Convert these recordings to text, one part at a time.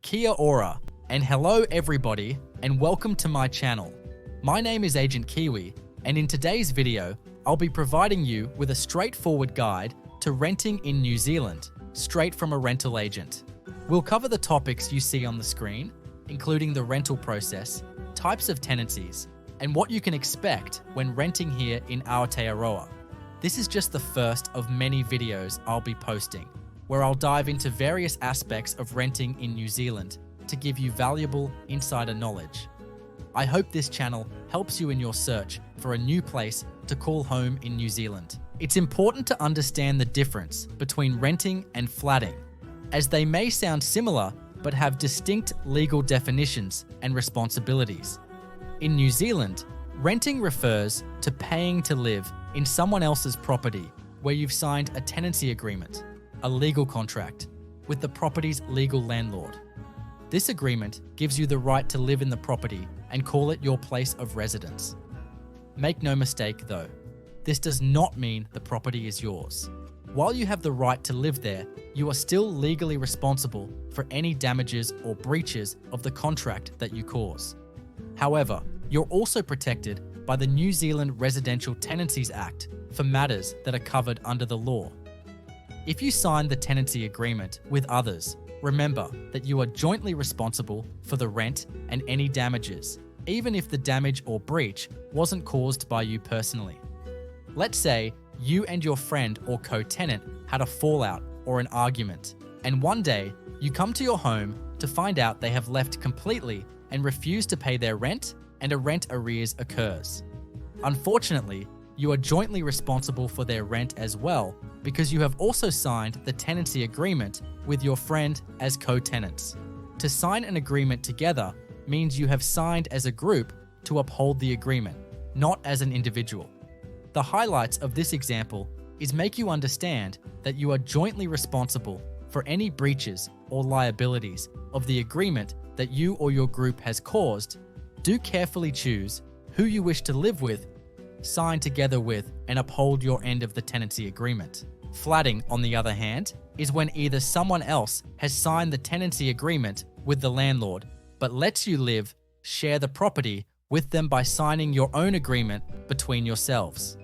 Kia ora, and hello everybody, and welcome to my channel. My name is Agent Kiwi, and in today's video, I'll be providing you with a straightforward guide to renting in New Zealand, straight from a rental agent. We'll cover the topics you see on the screen, including the rental process, types of tenancies, and what you can expect when renting here in Aotearoa. This is just the first of many videos I'll be posting, where I'll dive into various aspects of renting in New Zealand to give you valuable insider knowledge. I hope this channel helps you in your search for a new place to call home in New Zealand. It's important to understand the difference between renting and flatting, as they may sound similar but have distinct legal definitions and responsibilities. In New Zealand, renting refers to paying to live in someone else's property where you've signed a tenancy agreement, a legal contract, with the property's legal landlord. This agreement gives you the right to live in the property and call it your place of residence. Make no mistake though, this does not mean the property is yours. While you have the right to live there, you are still legally responsible for any damages or breaches of the contract that you cause. However, you're also protected by the New Zealand Residential Tenancies Act for matters that are covered under the law. If you sign the tenancy agreement with others, remember that you are jointly responsible for the rent and any damages, even if the damage or breach wasn't caused by you personally. Let's say you and your friend or co-tenant had a fallout or an argument, and one day you come to your home to find out they have left completely and refuse to pay their rent, and a rent arrears occurs. Unfortunately, you are jointly responsible for their rent as well because you have also signed the tenancy agreement with your friend as co-tenants. To sign an agreement together means you have signed as a group to uphold the agreement, not as an individual. The highlights of this example is make you understand that you are jointly responsible for any breaches or liabilities of the agreement that you or your group has caused. Do carefully choose who you wish to live with, sign together with, and uphold your end of the tenancy agreement. Flatting, on the other hand, is when either someone else has signed the tenancy agreement with the landlord, but lets you share the property with them by signing your own agreement between yourselves.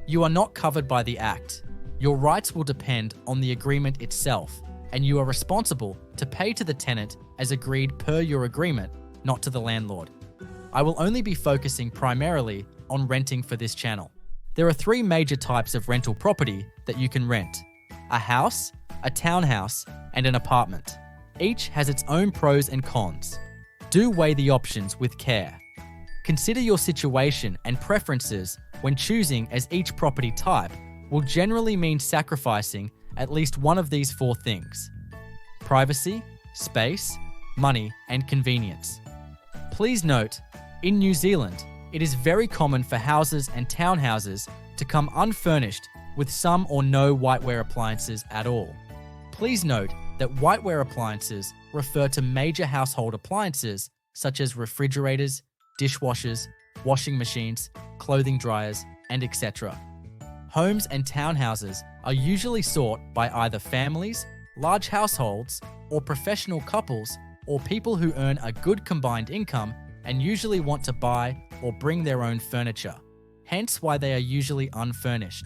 You are not covered by the Act. Your rights will depend on the agreement itself, and you are responsible to pay to the tenant as agreed per your agreement, not to the landlord. I will only be focusing primarily on renting for this channel. There are three major types of rental property that you can rent: a house, a townhouse, and an apartment. Each has its own pros and cons. Do weigh the options with care. Consider your situation and preferences when choosing, as each property type will generally mean sacrificing at least one of these four things: privacy, space, money, and convenience. Please note, in New Zealand, it is very common for houses and townhouses to come unfurnished with some or no whiteware appliances at all. Please note that whiteware appliances refer to major household appliances such as refrigerators, dishwashers, washing machines, clothing dryers, and etc. Homes and townhouses are usually sought by either families, large households, or professional couples, or people who earn a good combined income and usually want to buy or bring their own furniture, hence why they are usually unfurnished.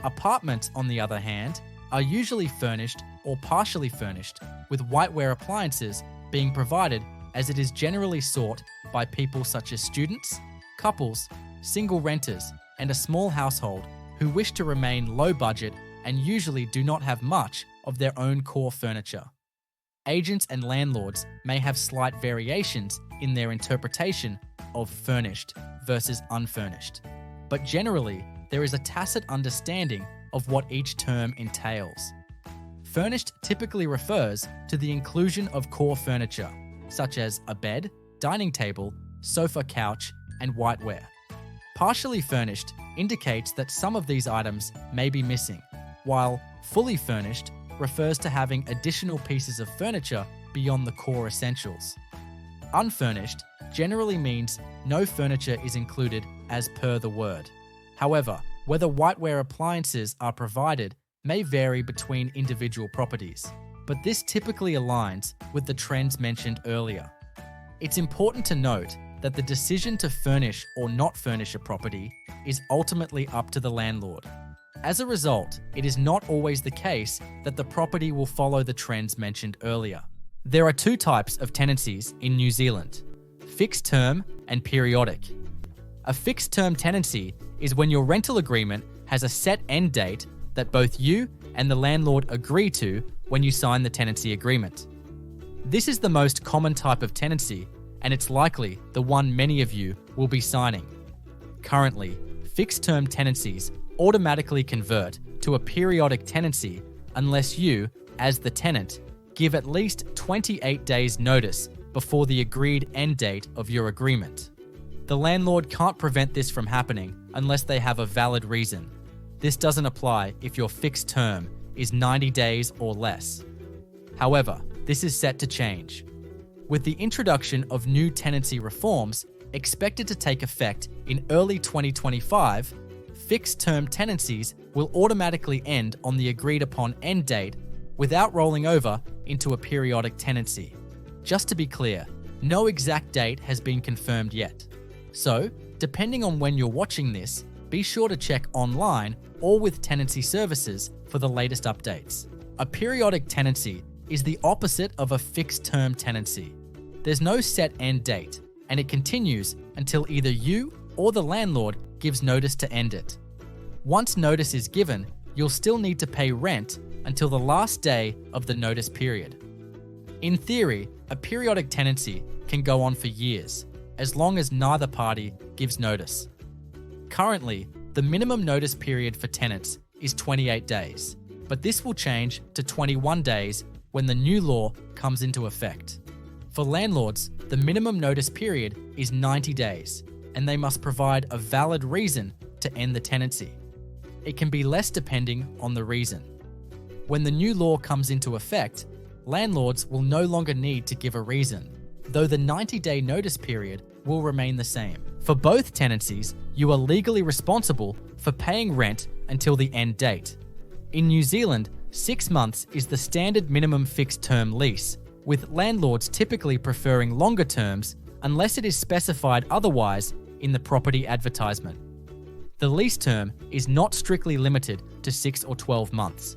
Apartments, on the other hand, are usually furnished or partially furnished, with whiteware appliances being provided, as it is generally sought by people such as students, couples, single renters, and a small household who wish to remain low budget and usually do not have much of their own core furniture. Agents and landlords may have slight variations in their interpretation of furnished versus unfurnished, but generally there is a tacit understanding of what each term entails. Furnished typically refers to the inclusion of core furniture, such as a bed, dining table, sofa, couch, and whiteware. Partially furnished indicates that some of these items may be missing, while fully furnished refers to having additional pieces of furniture beyond the core essentials. Unfurnished generally means no furniture is included as per the word. However, whether whiteware appliances are provided may vary between individual properties. but this typically aligns with the trends mentioned earlier. It's important to note that the decision to furnish or not furnish a property is ultimately up to the landlord. As a result, it is not always the case that the property will follow the trends mentioned earlier. There are two types of tenancies in New Zealand: fixed term and periodic. A fixed term tenancy is when your rental agreement has a set end date that both you and the landlord agree to when you sign the tenancy agreement. This is the most common type of tenancy, and it's likely the one many of you will be signing. Currently, fixed-term tenancies automatically convert to a periodic tenancy unless you, as the tenant, give at least 28 days notice before the agreed end date of your agreement. The landlord can't prevent this from happening unless they have a valid reason. This doesn't apply if your fixed term is 90 days or less. However, this is set to change. With the introduction of new tenancy reforms expected to take effect in early 2025, fixed-term tenancies will automatically end on the agreed-upon end date without rolling over into a periodic tenancy. Just to be clear, no exact date has been confirmed yet. So, depending on when you're watching this, be sure to check online or with tenancy services for the latest updates. A periodic tenancy is the opposite of a fixed-term tenancy. There's no set end date, and it continues until either you or the landlord gives notice to end it. Once notice is given, you'll still need to pay rent until the last day of the notice period. In theory, a periodic tenancy can go on for years, as long as neither party gives notice. Currently, the minimum notice period for tenants is 28 days, but this will change to 21 days when the new law comes into effect. For landlords, the minimum notice period is 90 days, and they must provide a valid reason to end the tenancy. It can be less depending on the reason. When the new law comes into effect, landlords will no longer need to give a reason, though the 90-day notice period will remain the same. For both tenancies, you are legally responsible for paying rent until the end date. In New Zealand, 6 months is the standard minimum fixed-term lease, with landlords typically preferring longer terms unless it is specified otherwise in the property advertisement. The lease term is not strictly limited to 6 or 12 months.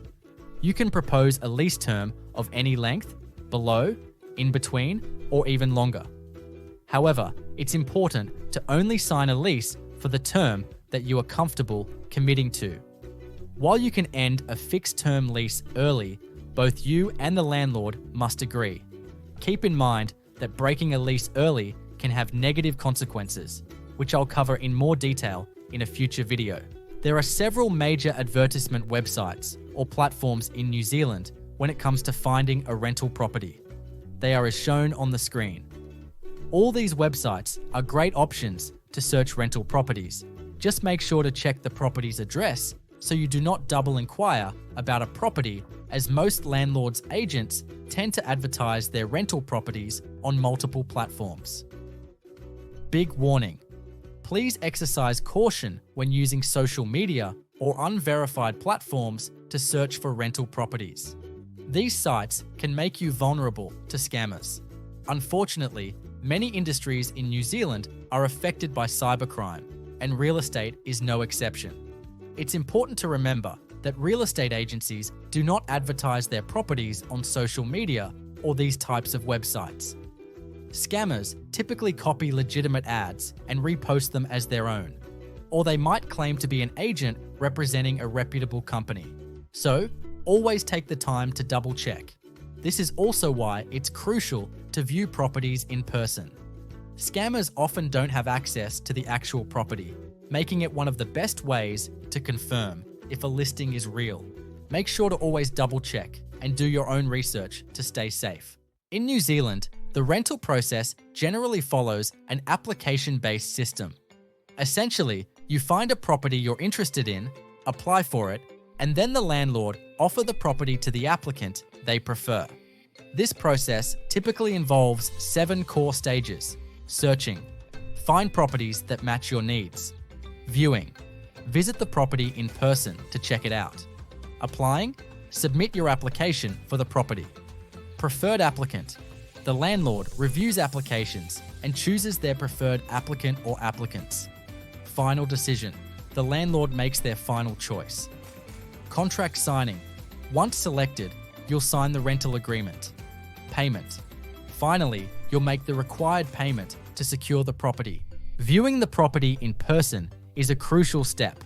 You can propose a lease term of any length, below, in between, or even longer. However, it's important to only sign a lease for the term that you are comfortable committing to. While you can end a fixed-term lease early, both you and the landlord must agree. Keep in mind that breaking a lease early can have negative consequences, which I'll cover in more detail in a future video. There are several major advertisement websites or platforms in New Zealand when it comes to finding a rental property. They are as shown on the screen. All these websites are great options to search rental properties. Just make sure to check the property's address so you do not double inquire about a property, as most landlords' agents tend to advertise their rental properties on multiple platforms. Big warning: please exercise caution when using social media or unverified platforms to search for rental properties. These sites can make you vulnerable to scammers. Unfortunately, many industries in New Zealand are affected by cybercrime, and real estate is no exception. It's important to remember that real estate agencies do not advertise their properties on social media or these types of websites. Scammers typically copy legitimate ads and repost them as their own, or they might claim to be an agent representing a reputable company. So, always take the time to double check. This is also why it's crucial to view properties in person. Scammers often don't have access to the actual property, making it one of the best ways to confirm if a listing is real. Make sure to always double check and do your own research to stay safe. In New Zealand, the rental process generally follows an application-based system. Essentially, you find a property you're interested in, apply for it, and then the landlord offer the property to the applicant they prefer. This process typically involves 7 core stages: searching, find properties that match your needs; viewing, visit the property in person to check it out; applying, submit your application for the property. Preferred applicant. The landlord reviews applications and chooses their preferred applicant or applicants. Final decision. The landlord makes their final choice. Contract signing. Once selected, you'll sign the rental agreement. Payment. Finally, you'll make the required payment to secure the property. Viewing the property in person is a crucial step.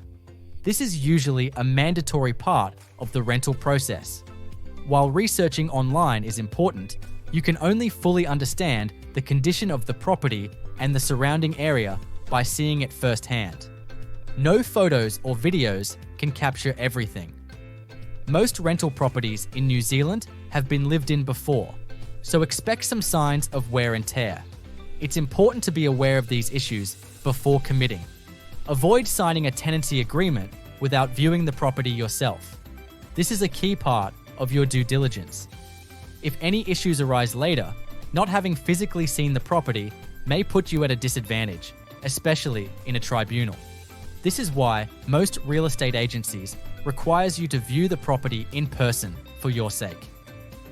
This is usually a mandatory part of the rental process. While researching online is important, you can only fully understand the condition of the property and the surrounding area by seeing it firsthand. No photos or videos can capture everything. Most rental properties in New Zealand have been lived in before, so expect some signs of wear and tear. It's important to be aware of these issues before committing. Avoid signing a tenancy agreement without viewing the property yourself. This is a key part of your due diligence. If any issues arise later, not having physically seen the property may put you at a disadvantage, especially in a tribunal. This is why most real estate agencies requires you to view the property in person for your sake.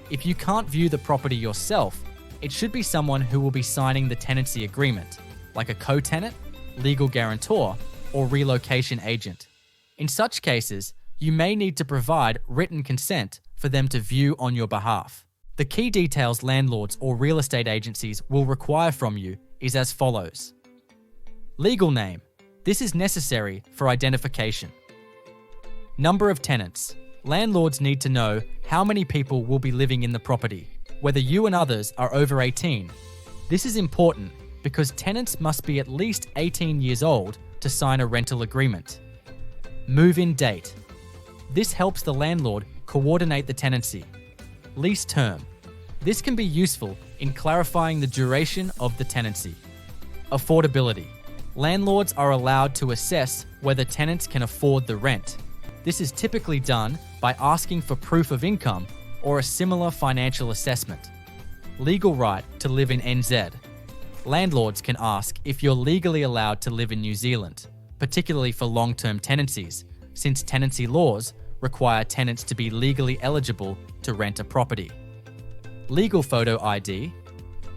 If you can't view the property yourself, it should be someone who will be signing the tenancy agreement, like a co-tenant, legal guarantor, or relocation agent. In such cases, you may need to provide written consent for them to view on your behalf. The key details landlords or real estate agencies will require from you is as follows. Legal name. This is necessary for identification. Number of tenants. Landlords need to know how many people will be living in the property, whether you and others are over 18. This is important because tenants must be at least 18 years old to sign a rental agreement. Move-in date. This helps the landlord coordinate the tenancy. Lease term. This can be useful in clarifying the duration of the tenancy. Affordability. Landlords are allowed to assess whether tenants can afford the rent. This is typically done by asking for proof of income or a similar financial assessment. Legal right to live in NZ. Landlords can ask if you're legally allowed to live in New Zealand, particularly for long-term tenancies, since tenancy laws require tenants to be legally eligible to rent a property. Legal photo ID.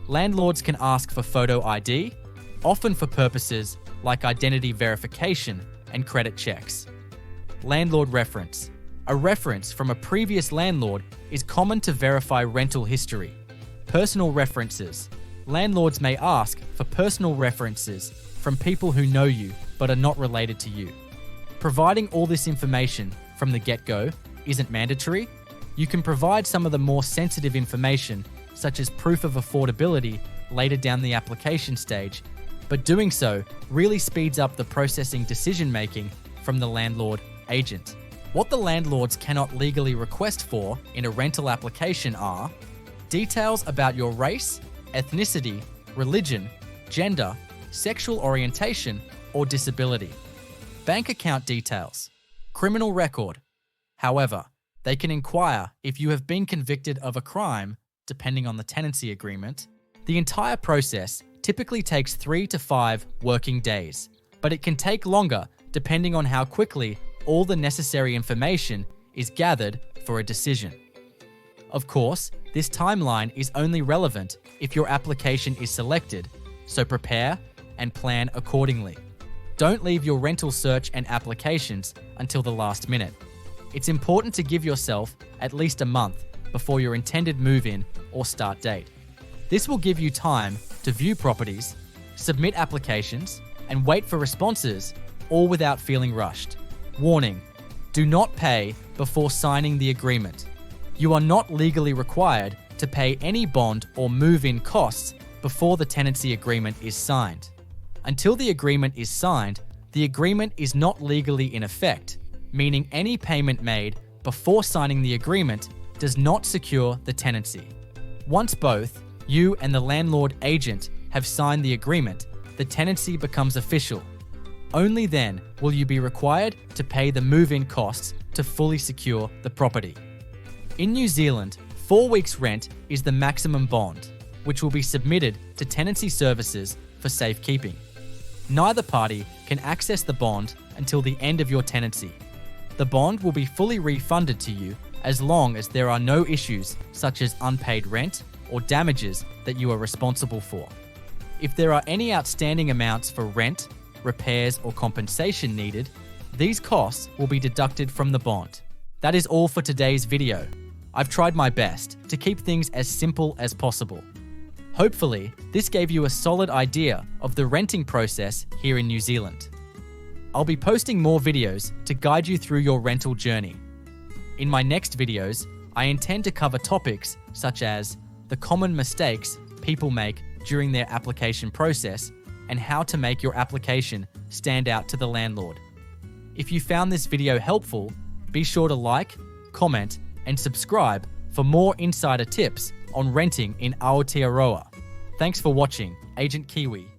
Landlords can ask for photo ID, often for purposes like identity verification and credit checks. Landlord reference. A reference from a previous landlord is common to verify rental history. Personal references. Landlords may ask for personal references from people who know you but are not related to you. Providing all this information from the get-go isn't mandatory. You can provide some of the more sensitive information, such as proof of affordability, later down the application stage, but doing so really speeds up the processing decision-making from the landlord agent. What the landlords cannot legally request for in a rental application are details about your race, ethnicity, religion, gender, sexual orientation, or disability. Bank account details. Criminal record. However, they can inquire if you have been convicted of a crime, depending on the tenancy agreement. The entire process typically takes 3 to 5 working days, but it can take longer depending on how quickly all the necessary information is gathered for a decision. Of course, this timeline is only relevant if your application is selected, so prepare and plan accordingly. Don't leave your rental search and applications until the last minute. It's important to give yourself at least a month before your intended move-in or start date. This will give you time to view properties, submit applications, and wait for responses, all without feeling rushed. Warning: do not pay before signing the agreement. You are not legally required to pay any bond or move-in costs before the tenancy agreement is signed. Until the agreement is signed, the agreement is not legally in effect, meaning any payment made before signing the agreement does not secure the tenancy. Once both you and the landlord agent have signed the agreement, the tenancy becomes official. Only then will you be required to pay the move-in costs to fully secure the property. In New Zealand, 4 weeks' rent is the maximum bond, which will be submitted to tenancy services for safekeeping. Neither party can access the bond until the end of your tenancy. The bond will be fully refunded to you as long as there are no issues such as unpaid rent or damages that you are responsible for. If there are any outstanding amounts for rent, repairs, or compensation needed, these costs will be deducted from the bond. That is all for today's video. I've tried my best to keep things as simple as possible. Hopefully, this gave you a solid idea of the renting process here in New Zealand. I'll be posting more videos to guide you through your rental journey. In my next videos, I intend to cover topics such as the common mistakes people make during their application process and how to make your application stand out to the landlord. If you found this video helpful, be sure to like, comment, and subscribe for more insider tips on renting in Aotearoa. Thanks for watching, Agent Kiwi.